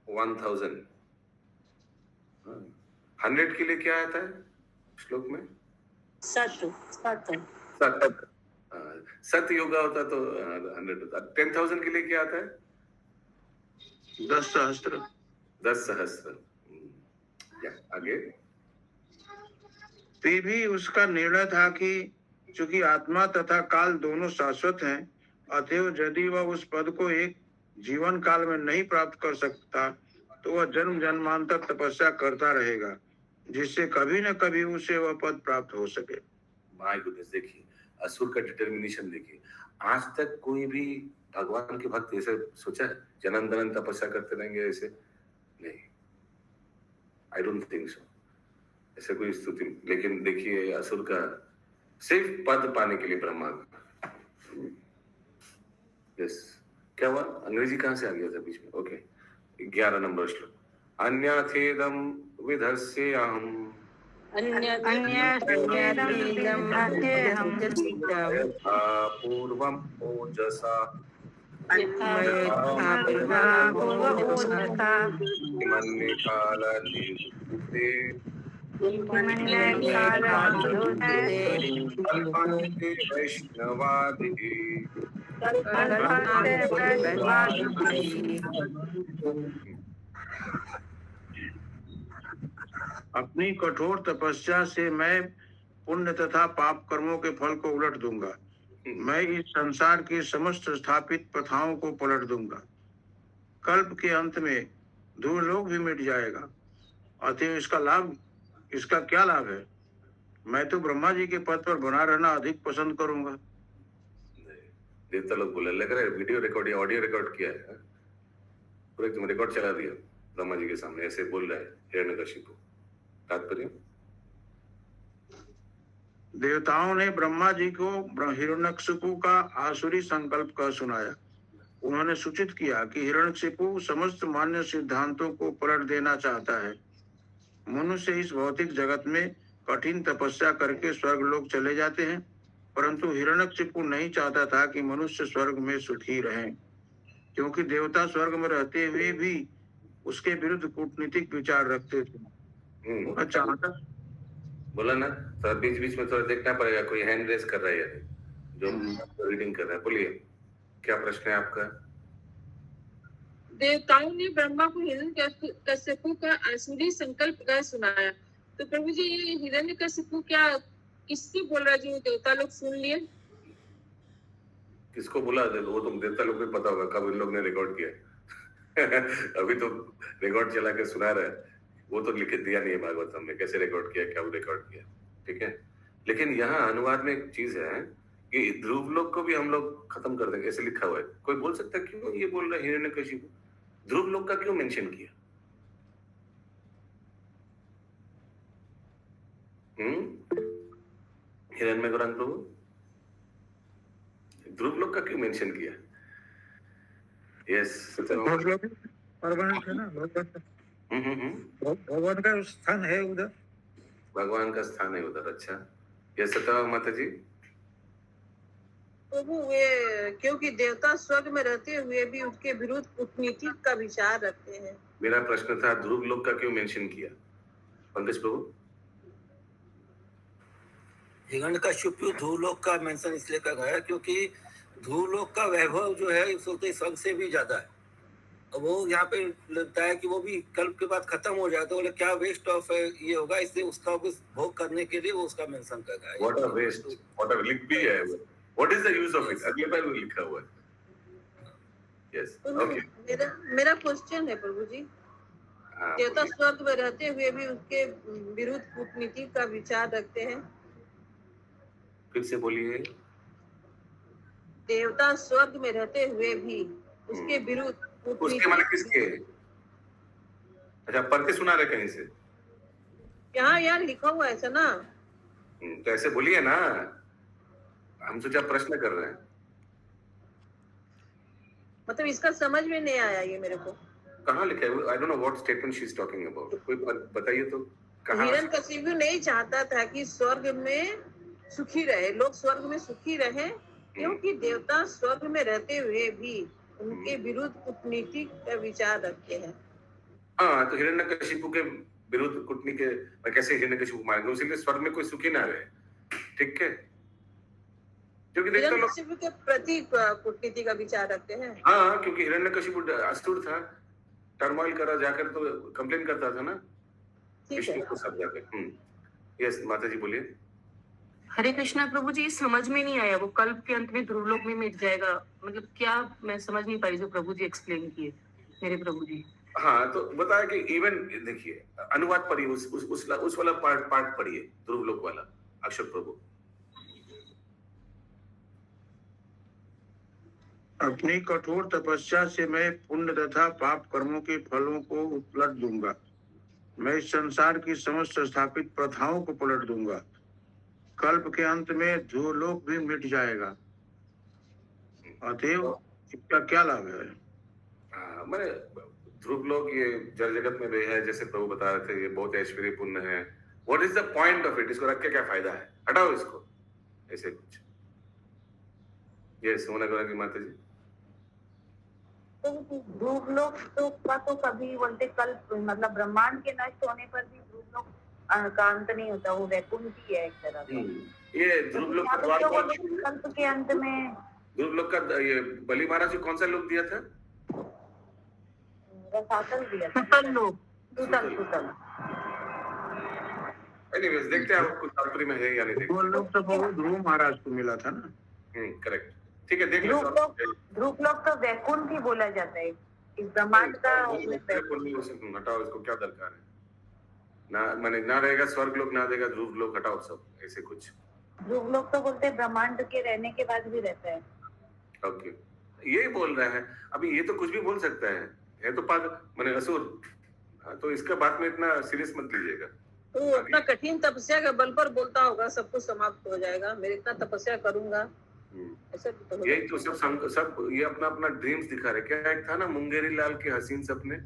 1000। 100 के लिए क्या आता है श्लोक में? सत योगा होता तो 100 होता। 10,000 के लिए क्या आता है? 10 सहस्त्र। 10 सहस्त्र। आगे फिर भी उसका निर्णय था कि चूंकि आत्मा तथा काल दोनों शाश्वत हैं, अतएव यदि वह उस पद को एक जीवन काल में नहीं प्राप्त कर सकता तो वह जन्म जन्मांतर तपस्या करता रहेगा, जिससे कभी न कभी उसे वह पद प्राप्त हो सके। माय गुडनेस, देखिए असुर का डिटर्मिनेशन देखिए। आज तक कोई भी भगवान के भक्त ऐसे सोचा है जन्म जन्म तपस्या करते रहेंगे? ऐसे नहीं, आई डोंट थिंक सो, ऐसे कोई स्तुति। लेकिन देखिए असुर का सिर्फ पद पाने के लिए ब्रह्मा। यस, क्या हुआ? अंग्रेजी कहाँ से आ गया था बीच में? ओके, 11 नंबर श्लोक। अन्यथेदम विधस्यहम् पूर्वम ओजसा मन्य काल निवृत्ते कल्पान्ते वैष्णवादिः अपनी कठोर तपस्या से मैं पुण्य तथा पाप कर्मों के फल को उलट दूंगा। मैं इस संसार की समस्त स्थापित प्रथाओं को पलट दूंगा। कल्प के अंत में धूलोक भी मिट जाएगा। अतः इसका क्या लाभ है? मैं तो ब्रह्मा जी के पद पर बना रहना अधिक पसंद करूंगा। देवता लोग बोले लग रहा है वीडियो रिकॉर्ड या ऑडियो रिकॉर्ड किया है, पूरा तुम रिकॉर्ड चला दिया ब्रह्मा जी के सामने, ऐसे बोल रहा है हिरण्यकशिपु। तात्पर्य, देवताओं ने ब्रह्मा जी को हिरण्यकशिपु का आसुरी संकल्प का सुनाया। उन्होंने सूचित किया कि हिरण्यकशिपु समस्त मान्य सिद्धांतों को पलट देना चाहता है। मनुष्य इस भौतिक जगत में कठिन तपस्या करके स्वर्ग लोग चले जाते हैं, परंतु हिरण्यकशिपु नहीं चाहता था कि मनुष्य स्वर्ग में सुखी रहें, क्योंकि देवता स्वर्ग में रहते हुए भी उसके विरुद्ध कूटनीतिक विचार रखते थे। वह चाहता, बोला ना, तो बीच बीच में थोड़ा देखना पड़ेगा, कोई हैंड रेस कर रहा है या जो रीडिंग कर रहा है। बोलिए, क्या प्रश्न है आपका? देवताओं ने ब्रह्मा को हिरण्यकशिपु का आसुरी संकल्प का सुनाया। तो प्रभु जी, ये हिरण्यकशिपु क्या किससे बोल रहा है जो देवता लोग सुन लिए? किसको बोला? वो तुम देवता लोग को पता होगा कब इन लोग ने रिकॉर्ड किया। अभी तो रिकॉर्ड चला के सुना रहा है, वो तो लिख दिया नहीं है भागवतम में कैसे रिकॉर्ड किया, क्या वो रिकॉर्ड किया, ठीक है। लेकिन यहाँ अनुवाद में एक चीज है कि ध्रुव लोक को भी हम लोग खत्म कर देंगे, ऐसे लिखा हुआ है। कोई बोल सकता है क्यों ये बोल रहा है हिरण्यकशिपु? ध्रुव लोक का क्यों मेंशन किया? हिरण्य गौरांग प्रभु, ध्रुव लोक का क्यों मेंशन किया? यस, परमानेंट है ना, भगवान का स्थान है उधर, भगवान का स्थान है उधर। अच्छा, ये सत्या माता जी। प्रभु, वे क्योंकि देवता स्वर्ग में रहते हुए भी उसके विरुद्ध कूटनीति का विचार रखते हैं। मेरा प्रश्न था ध्रुव लोक का क्यों मेंशन किया? पंकज प्रभु, हिरण्यकशिपु ध्रुवलोक का मेंशन इसलिए कर गया क्योंकि ध्रुवलोक का वैभव जो है स्वर्ग से भी ज्यादा है। वो यहाँ पे लगता है कि वो भी कल्प के बाद खत्म हो जाए, तो बोले क्या वेस्ट ऑफ ये होगा, इसलिए उसका कुछ भोग करने के लिए वो उसका मेंशन कर रहा है। What a waste, what a लिख भी है, what is the use of it, अगले बार में लिखा हुआ है। Yes, okay. मेरा क्वेश्चन है प्रभु जी, देवता स्वर्ग में रहते हुए भी उसके विरुद्ध कूटनीति का विचार रखते हैं। फिर से बोलिए। देवता स्वर्ग में रहते हुए भी उसके विरुद्ध, उसके मतलब किसके? अच्छा, पढ़ के सुना रहे कहीं से? यहाँ यार लिखा हुआ ऐसा ना। तो ऐसे बोलिए ना, हम सोचा प्रश्न कर रहे हैं। मतलब इसका समझ में नहीं आया ये मेरे को। कहाँ लिखा है? I don't know what statement she is talking about. कोई बताइए तो कहाँ? हिरण्यकशिपु नहीं चाहता था कि स्वर्ग में सुखी रहे, लोग स्वर्ग में सुखी रहे, क्योंकि देवता स्वर्ग में रहते हुए भी उनके विरुद्ध कूटनीति का विचार रखते हैं। हाँ, तो हिरण्यकशिपु के विरुद्ध कूटनीति के कैसे हिरण्यकशिपु मारेंगे? उसीलिए स्वर्ग में कोई सुखी ना रहे, ठीक है? क्योंकि हिरण्यकशिपु के प्रति कूटनीति का विचार रखते हैं। हाँ, क्योंकि हिरण्यकशिपु असुर था, टर्मोइल करा जाकर तो कंप्लेन करता था ना विष्णु को सब जाकर। यस माता जी बोलिए। हरे कृष्णा प्रभु जी, समझ में नहीं आया, वो कल्प के अंत में ध्रुवलोक में मिट जाएगा, मतलब क्या? मैं समझ नहीं पाई जो प्रभु जी एक्सप्लेन किए मेरे प्रभु जी। हाँ, तो बताया कि इवन देखिए अनुवाद पढ़िए, उस वाला पार्ट पढ़िए, ध्रुवलोक वाला, अक्षर प्रभु। अपनी कठोर तपस्या से मैं पुण्य तथा पाप कर्मों के फलों को उलट दूंगा। मैं इस संसार की समस्त स्थापित प्रथाओं को पलट दूंगा। कल्प के अंत में ध्रुवलोक भी मिट जाएगा। अतएव इसका क्या लाभ है? मैंने ध्रुवलोक ये जल जगत में भी है, जैसे प्रभु बता रहे थे, ये बहुत ऐश्वर्यपूर्ण है। What is the point of it? इसको रख के क्या फायदा है? हटाओ इसको, ऐसे कुछ। ये सोना गौरा की माता जी। तो ध्रुव लोक तो का तो कभी बोलते कल्प मतलब ब्रह्मांड के नष्ट होने पर भी ध्रुव लोक का अंत नहीं होता, वो वैकुंठ ही है एक तरह का। ये ध्रुव लोक का द्वार कौन? कल्प के अंत में ध्रुव लोक का ये बलि महाराज जी कौन सा लोक दिया था? रसातल दिया था। सुतल। एनीवेज देखते हैं आपको तात्पर्य में है या नहीं। वो लोग तो बहुत ध्रुव महाराज को मिला था ना। करेक्ट, ठीक है, देख लो। ध्रुव लोक तो वैकुंठ ही बोला जाता है इस ब्रह्मांड का। हटाओ इसको, क्या दरकार है ना, माने ना रहेगा स्वर्ग लोक, ना देगा ध्रुव लोक, हटाओ सब ऐसे कुछ। ध्रुव लोक तो बोलते हैं ब्रह्मांड के रहने के बाद भी रहता है। ओके, ये बोल रहा है। अभी ये तो कुछ भी बोल सकता है तो पागल माने असुर। तो इसका बात में इतना सीरियस मत लीजिएगा। तो अपना कठिन तपस्या के बल पर बोलता होगा सब कुछ समाप्त हो जाएगा, मैं इतना तपस्या करूंगा, ऐसा तो यही तो सब ये अपना अपना ड्रीम्स दिखा रहे। क्या एक था ना मुंगेरी लाल के हसीन सपने,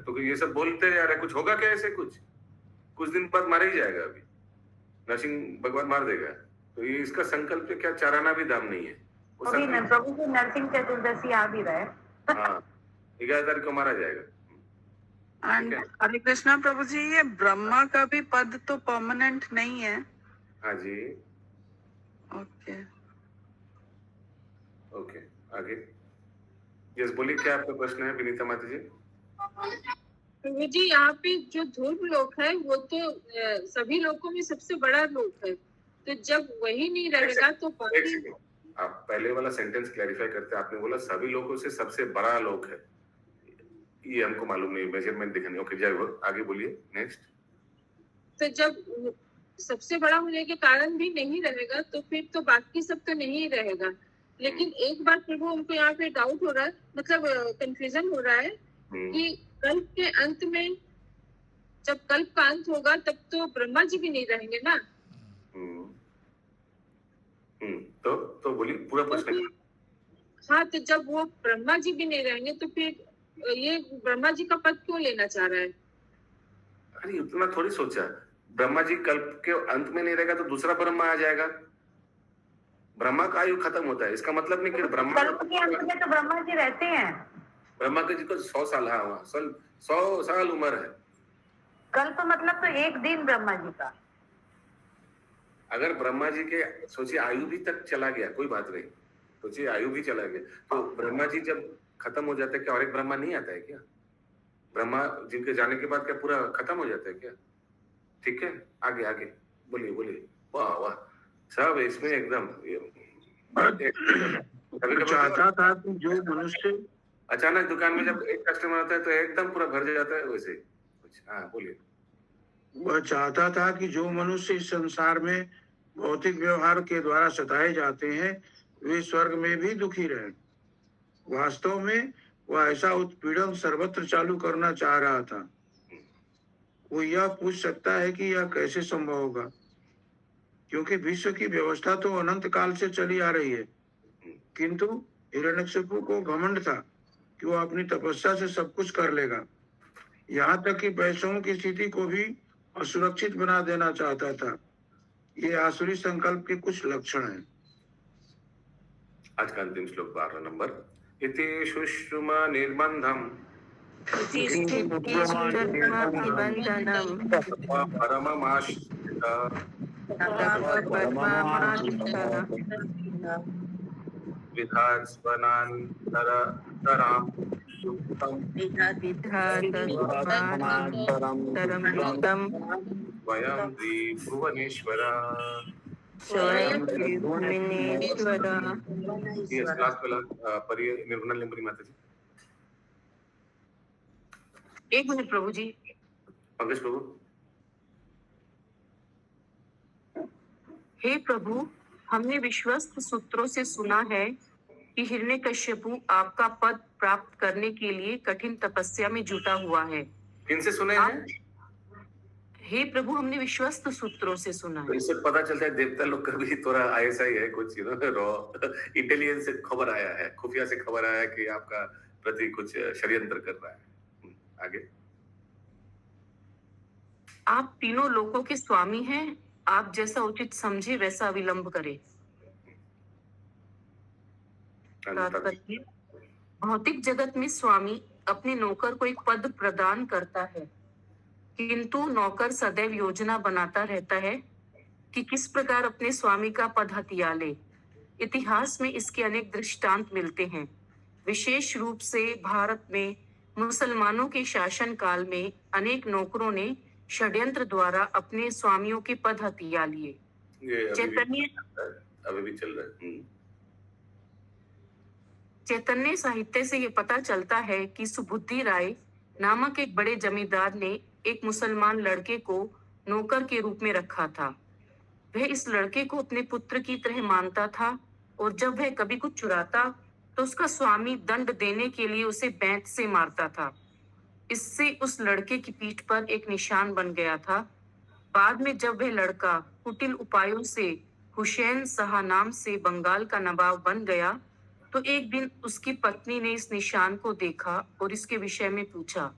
तो ये सब बोलते जा रहे, कुछ होगा क्या ऐसे? कुछ दिन बाद मारा ही जाएगा। अभी नरसिंह भगवान मार देगा, तो ये इसका संकल्प क्या चाराना भी दाम नहीं है। अभी प्रभु की नरसिंह चतुर्दशी आ भी रहा है। हाँ, 11 तारीख को मारा जाएगा। हरे कृष्णा प्रभु जी, ये ब्रह्मा का भी पद तो परमानेंट नहीं है। हाँ जी, ओके आगे। यस बोलिए, क्या आपका प्रश्न है विनीता माता जी? प्रभु जी, यहाँ पे जो ध्रुव लोक है वो तो सभी लोकों में सबसे बड़ा लोक है, तो जब वही नहीं रहेगा तो बाकी। आप पहले वाला सेंटेंस क्लैरिफाई करते, आपने बोला सभी लोगों से सबसे बड़ा लोक है, ये हमको मालूम नहीं, मेजरमेंट दिखा नहीं। ओके जय हो, आगे बोलिए नेक्स्ट। तो जब सबसे बड़ा होने के कारण भी नहीं रहेगा तो फिर तो बाकी सब तो नहीं रहेगा। लेकिन एक बार प्रभु हमको यहाँ पे डाउट हो रहा है, मतलब कंफ्यूजन हो रहा है कि कल्प के अंत में, जब कल्प का अंत होगा तब तो ब्रह्मा जी भी नहीं रहेंगे ना। तो बोलिए पूरा प्रश्न। हाँ, तो जब वो ब्रह्मा जी भी नहीं रहेंगे तो फिर ये ब्रह्मा जी का पद क्यों लेना चाह रहा है? अरे उतना थोड़ी सोचा, ब्रह्मा जी कल्प के अंत में नहीं रहेगा तो दूसरा ब्रह्मा आ जाएगा। ब्रह्मा का आयु खत्म होता है, इसका मतलब नहीं कि ब्रह्मा कल्प के अंत में तो ब्रह्मा जी रहते हैं। ब्रह्मा के जी को 100 साल, हाँ 100 साल उम्र है। कल्प मतलब तो एक दिन ब्रह्मा जी का। अगर ब्रह्मा जी के सोचिए आयु भी तक चला गया, कोई बात नहीं, सोचिए आयु भी चला गया, तो ब्रह्मा जी जब खत्म हो जाते हैं क्या और एक ब्रह्मा नहीं आता है क्या? ब्रह्मा जिनके जाने के बाद क्या पूरा खत्म हो जाता है क्या? ठीक है, आगे आगे बोलिए। वाह वाह, सब इसमें एकदम चाहता था कि जो मनुष्य अचानक दुकान में जब एक कस्टमर आता है तो एकदम पूरा भर जाता है, वैसे कुछ। हाँ बोलिए। वह चाहता था कि जो मनुष्य इस संसार में भौतिक व्यवहार के द्वारा सताए जाते हैं वे स्वर्ग में भी दुखी रहे। वास्तव में वह ऐसा उत्पीड़न सर्वत्र चालू करना चाह रहा था। वो यह पूछ सकता है कि यह कैसे संभव होगा, क्योंकि विश्व की व्यवस्था तो अनंत काल से चली आ रही है, किंतु हिरण्यकशिपु को घमंड था कि वो अपनी तपस्या से सब कुछ कर लेगा। यहाँ तक कि वैष्णवों की स्थिति को भी असुरक्षित बना देना चाहता था। ये आसुरी संकल्प के कुछ लक्षण हैं। आज का अंतिम श्लोक 12 नंबर। इति शुश्रुमा निर्बंधम परममाश्रिता विधास्वनान्तरां स्वयं भुवनेश्वर। निर्मला लिंबरी माता जी। एक मिनट प्रभु जी। पंकज प्रभु। हे प्रभु, हमने विश्वस्त सूत्रों से सुना है कि हिरण्यकश्यपु आपका पद प्राप्त करने के लिए कठिन तपस्या में जुटा हुआ है। किनसे सुने हैं? हे प्रभु, हमने विश्वस्त सूत्रों से सुना है। इससे पता चलता है देवता लोग का भी थोड़ा ऐसा ही है, कुछ रॉ इंटेलिजेंस से खबर आया है, खुफिया से खबर आया है कि आपका प्रति कुछ षड्यंत्र कर रहा है। आगे। आप तीनों लोकों के स्वामी हैं, आप जैसा उचित समझे वैसा विलंब करें। भौतिक जगत में स्वामी अपने नौकर को एक पद प्रदान करता है, किंतु नौकर सदैव योजना बनाता रहता है कि किस प्रकार अपने स्वामी का पद हथिया ले। इतिहास में इसके अनेक दृष्टांत मिलते हैं। विशेष रूप से भारत में मुसलमानों के शासन काल में अनेक नौकरों ने षड्यंत्र द्वारा अपने स्वामियों के पद हथिया लिए। ये अभी भी चल रहा है। चैतन्य साहित्य से ये पता चलता है कि सुबुद्धि राय नामक एक बड़े जमींदार ने एक मुसलमान लड़के को नौकर के रूप में रखा था। वह इस लड़के को अपने पुत्र की तरह मानता था और जब वह कभी कुछ चुराता तो उसका स्वामी दंड देने के लिए उसे बैंत से मारता था। इससे उस लड़के की पीठ पर एक निशान बन गया था। बाद में जब वह लड़का कुटिल उपायों से हुसैन शाह नाम से बंगाल का नवाब बन गया तो एक दिन उसकी पत्नी ने इस निशान को देखा और इसके विषय में पूछा।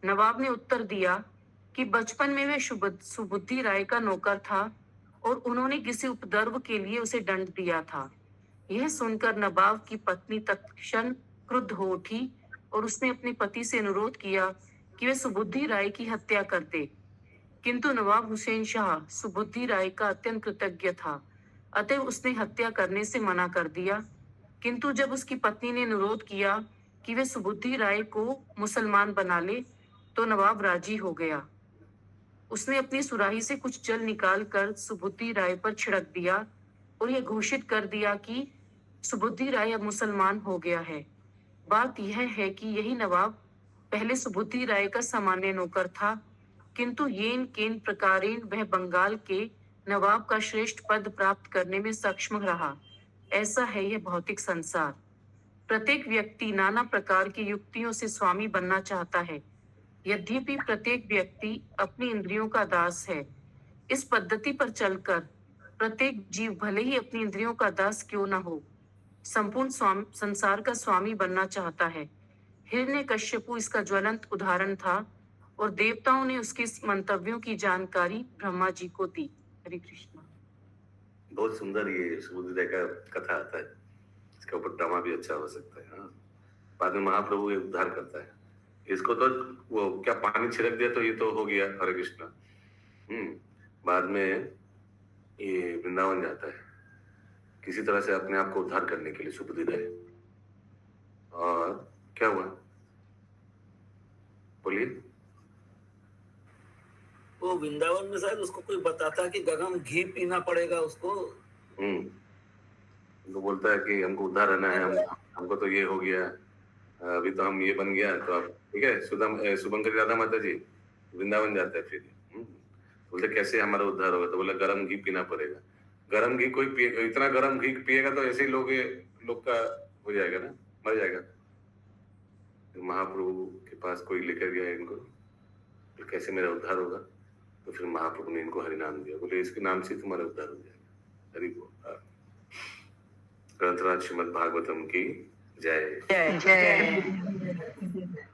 नवाब ने उत्तर दिया कि बचपन में वह सुबुद्धि राय का नौकर था और उन्होंने किसी उपद्रव के लिए उसे दंड दिया था। यह सुनकर नवाब की पत्नी तत्क्षण क्रुद्ध हो उठी और उसने अपने पति से अनुरोध किया कि वे सुबुद्धि राय की हत्या कर दे। किंतु नवाब हुसैन शाह सुबुद्धि राय का अत्यंत कृतज्ञ था, अतः उसने हत्या करने से मना कर दिया। किंतु जब उसकी पत्नी ने अनुरोध किया कि वे सुबुद्धि राय को मुसलमान बना ले तो नवाब राजी हो गया। उसने अपनी सुराही से कुछ जल निकाल कर सुबुद्धि राय पर छिड़क दिया और यह घोषित कर दिया कि सुबुद्धि राय अब मुसलमान हो गया है। बात यह है कि यही नवाब पहले सुबुद्धि राय का सामान्य नौकर था, किंतु येन केन प्रकारेण वह बंगाल के नवाब का श्रेष्ठ पद प्राप्त करने में सक्षम रहा। ऐसा है यह भौतिक संसार। प्रत्येक व्यक्ति नाना प्रकार की युक्तियों से स्वामी बनना चाहता है। यद्यपि प्रत्येक व्यक्ति अपनी इंद्रियों का दास है। इस पद्धति पर चलकर प्रत्येक जीव भले ही अपनी इंद्रियों का दास क्यों न हो, संपूर्ण संसार का स्वामी बनना चाहता है। हिरण्यकश्यपु इसका ज्वलंत उदाहरण था और देवताओं ने उसके इस मंतव्यों की जानकारी ब्रह्मा जी को दी। हरे कृष्ण। बहुत सुंदर ये सुबुद्धि राय का कथा आता है। इसका ऊपर ड्रामा भी अच्छा हो सकता है। हाँ, बाद में महाप्रभु ये उद्धार करता है। इसको तो वो क्या पानी छिड़क दिया तो ये तो हो गया। हरे कृष्ण। बाद में ये वृंदावन जाता है किसी तरह से अपने आप को उद्धार करने के लिए सुबुद्धि राय। और क्या हुआ बोलिए। वो वृंदावन में शायद उसको कोई बताता कि गरम घी पीना पड़ेगा उसको। तो बोलता है कि हमको उद्धार रहना है, हमको तो ये हो गया, अभी तो हम ये बन गया, तो अब ठीक है। शुभंकर राधा माता जी वृंदावन जाता है। फिर बोलते कैसे हमारा उद्धार होगा, तो बोला गरम घी पीना पड़ेगा। गरम घी कोई इतना गरम घी पिएगा तो ऐसे ही लोग का हो जाएगा ना, मर जाएगा। तो महाप्रभु के पास कोई लेकर गया इनको, तो कैसे मेरा उद्धार होगा। तो फिर महाप्रभु ने इनको हरि नाम दिया। बोले इसके नाम से तुम्हारा उद्धार हो जाएगा। हरि बोल। ग्रंथराज श्रीमद् भागवतम की जय।